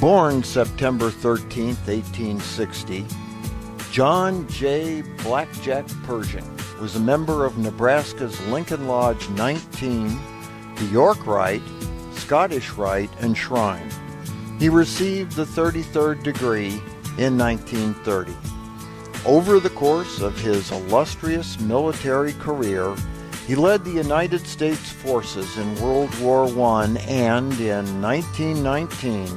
Born September 13, 1860, John J. Blackjack Pershing was a member of Nebraska's Lincoln Lodge 19, the York Rite, Scottish Rite, and Shrine. He received the 33rd degree in 1930. Over the course of his illustrious military career, he led the United States forces in World War I and, in 1919,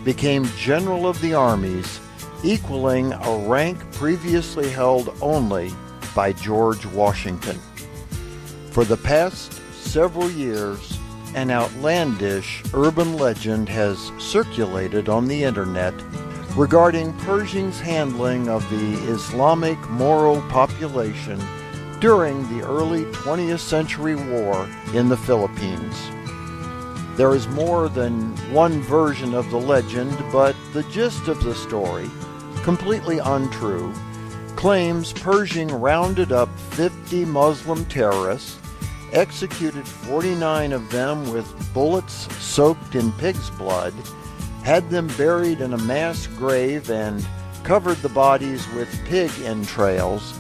became General of the Armies, equaling a rank previously held only by George Washington. For the past several years, an outlandish urban legend has circulated on the internet regarding Pershing's handling of the Islamic Moro population during the early 20th century war in the Philippines. There is more than one version of the legend, but the gist of the story, completely untrue, claims Pershing rounded up 50 Muslim terrorists, executed 49 of them with bullets soaked in pig's blood, had them buried in a mass grave, and covered the bodies with pig entrails,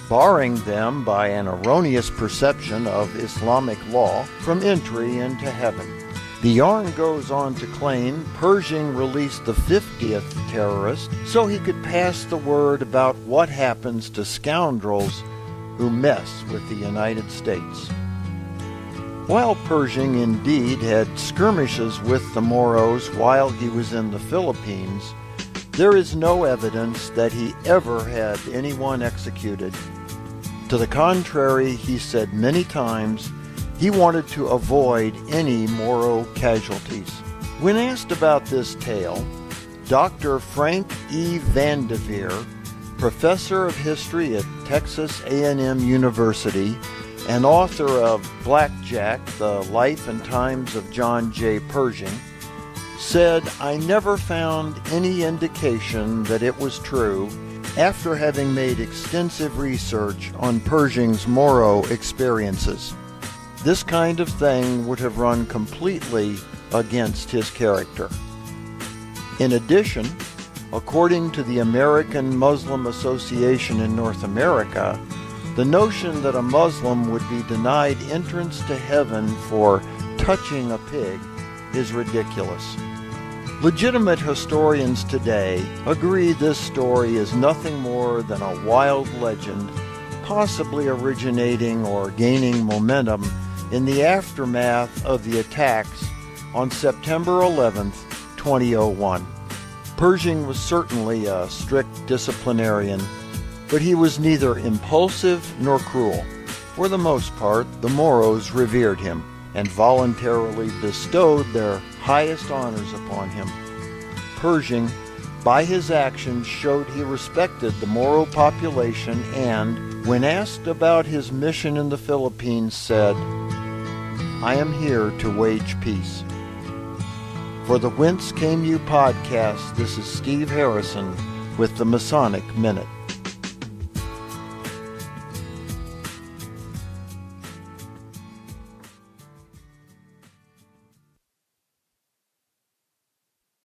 barring them by an erroneous perception of Islamic law from entry into heaven. The yarn goes on to claim Pershing released the 50th terrorist so he could pass the word about what happens to scoundrels who mess with the United States. While Pershing indeed had skirmishes with the Moros while he was in the Philippines, there is no evidence that he ever had anyone executed. To the contrary, he said many times he wanted to avoid any Moro casualties. When asked about this tale, Dr. Frank E. Vandeveer, professor of history at Texas A&M University and author of Blackjack, The Life and Times of John J. Pershing, said, "I never found any indication that it was true after having made extensive research on Pershing's Moro experiences. This kind of thing would have run completely against his character." In addition, according to the American Muslim Association in North America, the notion that a Muslim would be denied entrance to heaven for touching a pig is ridiculous. Legitimate historians today agree this story is nothing more than a wild legend, possibly originating or gaining momentum in the aftermath of the attacks on September 11, 2001. Pershing was certainly a strict disciplinarian, but he was neither impulsive nor cruel. For the most part, the Moros revered him and voluntarily bestowed their highest honors upon him. Pershing, by his actions, showed he respected the Moro population and, when asked about his mission in the Philippines, said, "I am here to wage peace." For the Whence Came You podcast, this is Steve Harrison with the Masonic Minute.